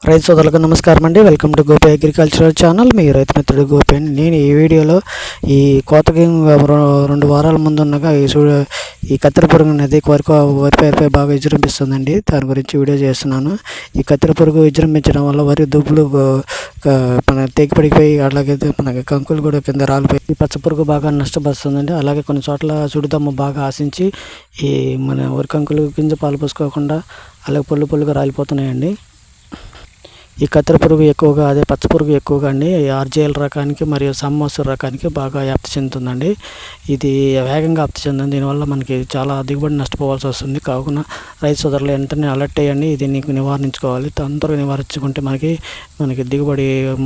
రైతు సోదరులకు నమస్కారం అండి. Welcome to Gopi agricultural channel. మీ రైతు మిత్రుడు గోపి అండి. నేను ఈ వీడియోలో ఈ కోతకి 2 వారాల ముందు ఉన్నగా ఈ కత్తెర పురుగు అనేది వరిపైపై బాగా విజృంభిస్తుందండి. దాని గురించి వీడియో చేస్తున్నాను. ఈ కత్తెర పురుగు విజృంభించడం వల్ల వరి దుబ్బులు మన తెగిపడిపోయి, అలాగే మనకి కంకులు కూడా కింద రాలిపోయి ఈ పచ్చ పురుగు బాగా నష్టపరుస్తుందండి. అలాగే కొన్ని చోట్ల సుడిదమ్మ బాగా ఆశించి ఈ మన వరి కంకులు గింజ పాలు పోసుకోకుండా అలాగే పొల్లుగా రాలిపోతున్నాయండి. ఈ కత్తెర పురుగు ఎక్కువగా, అదే పచ్చ పురుగు ఎక్కువగా అండి ఆర్జేఎల్ రకానికి మరియు సమ్మోసర్ రకానికి బాగా వ్యాప్తి చెందుతుందండి. ఇది వేగంగా వ్యాప్తి చెందింది. దీనివల్ల మనకి చాలా దిగుబడి నష్టపోవాల్సి వస్తుంది. కావున రైతు సోదరులు వెంటనే అలర్ట్ అయ్యండి. దీన్ని నివారించుకోవాలి. తొందరగా నివారించుకుంటే మనకి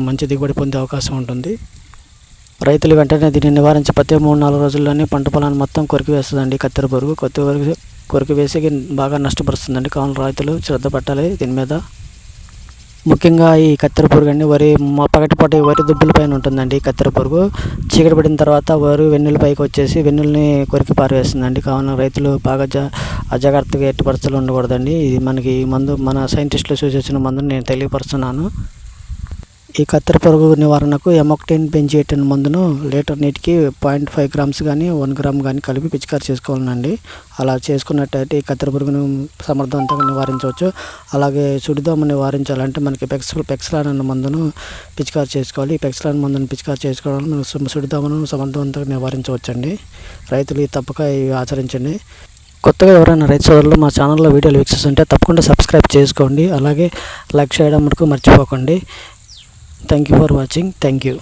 మంచి దిగుబడి పొందే అవకాశం ఉంటుంది. రైతులు వెంటనే దీన్ని నివారించి ప్రతి 3-4 రోజుల్లోనే పంట పొలాన్ని మొత్తం కొరికి వేస్తుందండి. కత్తెర పురుగు కొరికి వేసి బాగా నష్టపరుస్తుందండి. కావున రైతులు శ్రద్ధ పట్టాలి దీని మీద. ముఖ్యంగా ఈ కత్తెర పురుగు అండి పగటిపూట వరి దుబ్బుల పైన ఉంటుందండి. కత్తెర పురుగు చీకటి పడిన తర్వాత వరి వెన్నుల పైకి వచ్చేసి వెన్నుల్ని కొరికి పారవేస్తుందండి. కావున రైతులు బాగా అజాగ్రత్తగా ఎట్టి పరిస్థితులు ఉండకూడదండి. ఇది మనకి మన సైంటిస్టులు సూచించిన మందుని నేను తెలియపరుస్తున్నాను. ఈ కత్తెర పురుగు నివారణకు ఎమోక్టిన్ బెంజేటిన్ మందును లీటర్ నీటికి 0.5 గ్రామ్స్ కానీ 1 గ్రామ్ కానీ కలిపి పిచికారి చేసుకోవాలండి. అలా చేసుకున్నట్టయితే ఈ కత్తెర పురుగును సమర్థవంతంగా నివారించవచ్చు. అలాగే సుడిదోమ నివారించాలంటే మనకి పెక్స్లాన్ అన్న మందును పిచికారి చేసుకోవాలి. ఈ పెక్స్లాన్ మందును పిచికారి చేసుకోవడం మనం సుడిదోమను సమర్థవంతంగా నివారించవచ్చండి. రైతులు తప్పక ఇవి ఆచరించండి. కొత్తగా ఎవరైనా రైతు సోదరులు మా ఛానల్లో వీడియోలు వీక్షిస్తుంటే తప్పకుండా సబ్స్క్రైబ్ చేసుకోండి. అలాగే లైక్ చేయడం మటుకు మర్చిపోకండి. Thank you for watching. Thank you.